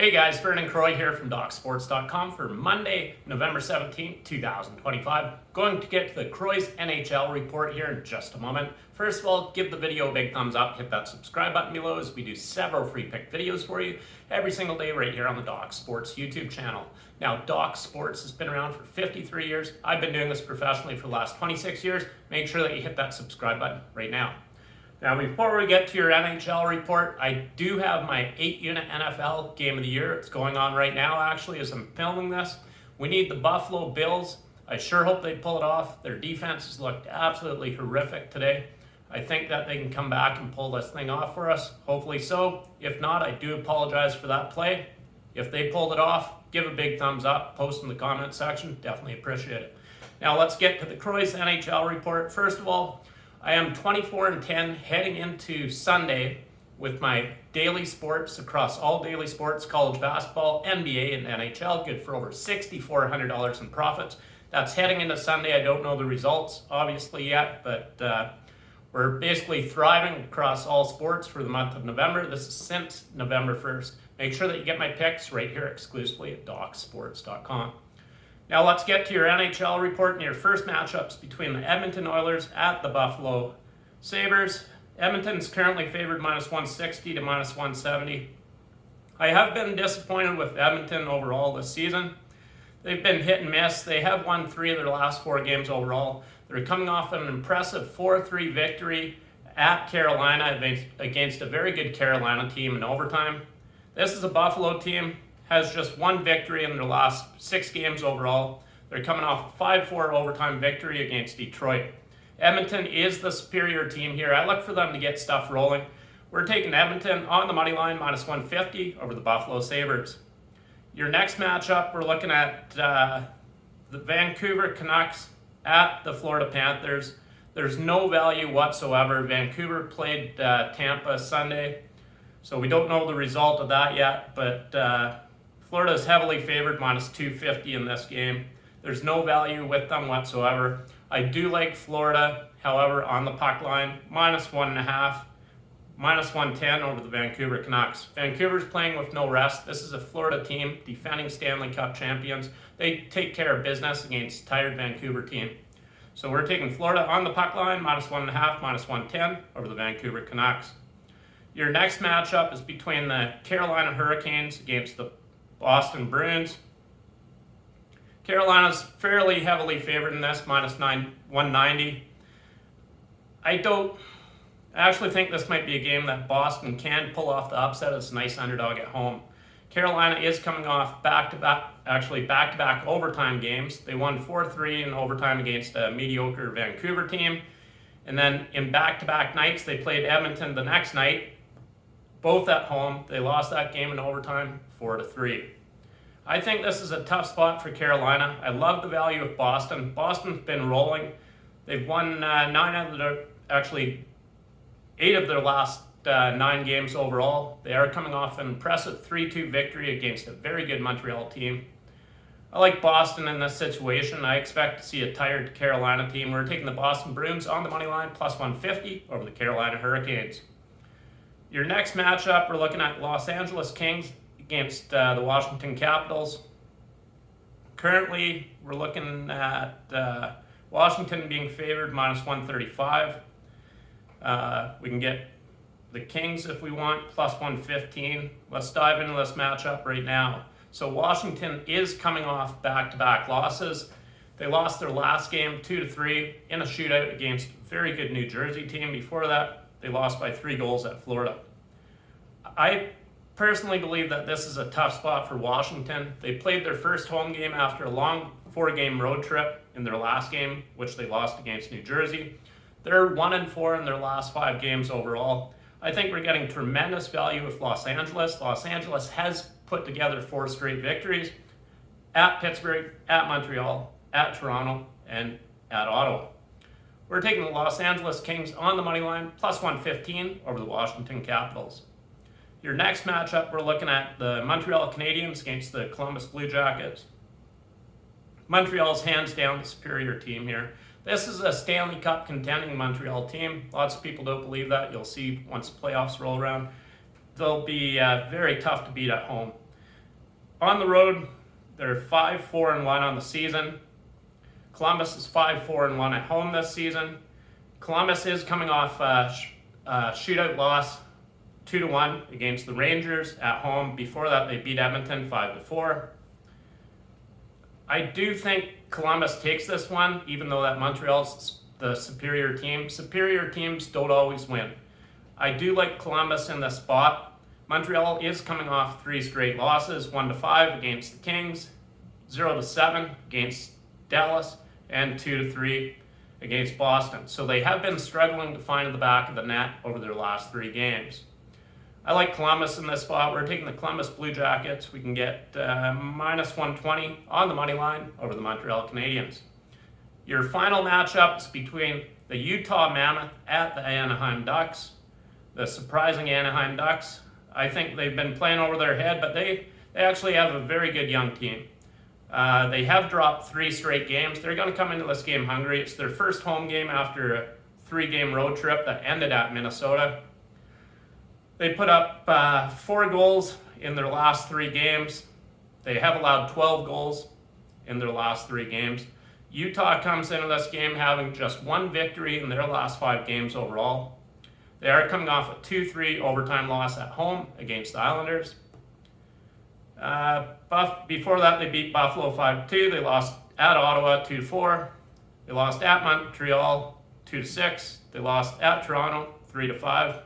Hey guys, Vernon here from DocSports.com for Monday, November 17th, 2025. Going to get to the Croy's NHL report here in just a moment. First of all, give the video a big thumbs up, hit that subscribe button below as we do several free pick videos for you every single day right here on the Doc Sports YouTube channel. Now, Doc Sports has been around for 53 years. I've been doing this professionally for the last 26 years. Make sure that you hit that subscribe button right now. Now, before we get to your NHL report, I do have my 8-unit NFL Game of the Year. It's going on right now, actually, as I'm filming this. We need the Buffalo Bills. I sure hope they pull it off. Their defense has looked absolutely horrific today. I think that they can come back and pull this thing off for us. Hopefully so. If not, I do apologize for that play. If they pulled it off, give a big thumbs up. Post in the comment section. Definitely appreciate it. Now, let's get to the Croy's NHL report. First of all, I am 24-10 heading into Sunday with my daily sports across all daily sports, college basketball, NBA, and NHL, good for over $6,400 in profits. That's heading into Sunday. I don't know the results, obviously, yet, but we're basically thriving across all sports for the month of November. This is since November 1st. Make sure that you get my picks right here exclusively at DocSports.com. Now let's get to your NHL report and your first matchups between the Edmonton Oilers at the Buffalo Sabres. Edmonton's currently favored minus 160 to minus 170. I have been disappointed with Edmonton overall this season. They've been hit and miss. They have won 3 of their last 4 games overall. They're coming off an impressive 4-3 victory at Carolina against a very good Carolina team in overtime. This is a Buffalo team. Has just 1 victory in their last 6 games overall. They're coming off a 5-4 overtime victory against Detroit. Edmonton is the superior team here. I look for them to get stuff rolling. We're taking Edmonton on the money line, minus 150 over the Buffalo Sabres. Your next matchup, we're looking at the Vancouver Canucks at the Florida Panthers. There's no value whatsoever. Vancouver played Tampa Sunday, so we don't know the result of that yet, but Florida is heavily favored, minus 250 in this game. There's no value with them whatsoever. I do like Florida, however, on the puck line, minus 1.5, minus 110 over the Vancouver Canucks. Vancouver's playing with no rest. This is a Florida team, defending Stanley Cup champions. They take care of business against a tired Vancouver team. So we're taking Florida on the puck line, minus 1.5, minus 110 over the Vancouver Canucks. Your next matchup is between the Carolina Hurricanes against the Boston Bruins. Carolina's fairly heavily favored in this, minus 190. I actually think this might be a game that Boston can pull off the upset as a nice underdog at home. Carolina is coming off back-to-back overtime games. They won 4-3 in overtime against a mediocre Vancouver team. And then in back-to-back nights, they played Edmonton the next night, both at home. They lost that game in overtime, 4-3. I think this is a tough spot for Carolina. I love the value of Boston. Boston's been rolling. They've won 8 of their last 9 games overall. They are coming off an impressive 3-2 victory against a very good Montreal team. I like Boston in this situation. I expect to see a tired Carolina team. We're taking the Boston Bruins on the money line, plus 150 over the Carolina Hurricanes. Your next matchup, we're looking at Los Angeles Kings against the Washington Capitals. Currently, we're looking at Washington being favored, minus 135. We can get the Kings if we want, plus 115. Let's dive into this matchup right now. So Washington is coming off back-to-back losses. They lost their last game 2-3 in a shootout against a very good New Jersey team. Before that, they lost by 3 goals at Florida. I personally believe that this is a tough spot for Washington. They played their first home game after a long 4-game road trip in their last game, which they lost against New Jersey. They're 1-4 in their last 5 games overall. I think we're getting tremendous value with Los Angeles. Los Angeles has put together 4 straight victories at Pittsburgh, at Montreal, at Toronto, and at Ottawa. We're taking the Los Angeles Kings on the money line, plus 115 over the Washington Capitals. Your next matchup, we're looking at the Montreal Canadiens against the Columbus Blue Jackets. Montreal's hands down the superior team here. This is a Stanley Cup contending Montreal team. Lots of people don't believe that. You'll see once the playoffs roll around. They'll be very tough to beat at home. On the road, they're 5-4-1 on the season. Columbus is 5-4-1 at home this season. Columbus is coming off a shootout loss 2-1 against the Rangers at home. Before that, they beat Edmonton 5-4. I do think Columbus takes this one, even though that Montreal's the superior team. Superior teams don't always win. I do like Columbus in this spot. Montreal is coming off 3 straight losses, 1-5 against the Kings, 0-7 against Dallas, and 2-3 against Boston. So they have been struggling to find the back of the net over their last 3 games. I like Columbus in this spot. We're taking the Columbus Blue Jackets. We can get -120 on the money line over the Montreal Canadiens. Your final matchup is between the Utah Mammoth at the Anaheim Ducks. The surprising Anaheim Ducks. I think they've been playing over their head, but they actually have a very good young team. They have dropped 3 straight games. They're going to come into this game hungry. It's their first home game after a 3-game road trip that ended at Minnesota. They put up 4 goals in their last 3 games. They have allowed 12 goals in their last 3 games. Utah comes into this game having just 1 victory in their last 5 games overall. They are coming off a 2-3 overtime loss at home against the Islanders. Before that, they beat Buffalo 5-2. They lost at Ottawa 2-4. They lost at Montreal 2-6. They lost at Toronto 3-5.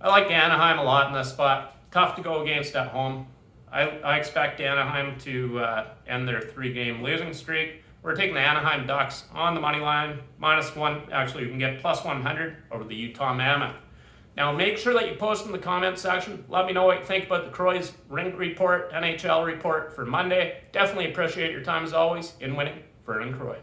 I like Anaheim a lot in this spot. Tough to go against at home. I expect Anaheim to end their 3-game losing streak. We're taking the Anaheim Ducks on the money line, -1. Actually, you can get +100 over the Utah Mammoth. Now, make sure that you post in the comment section. Let me know what you think about the Croy's Rink Report, NHL report for Monday. Definitely appreciate your time as always in winning Vernon Croy.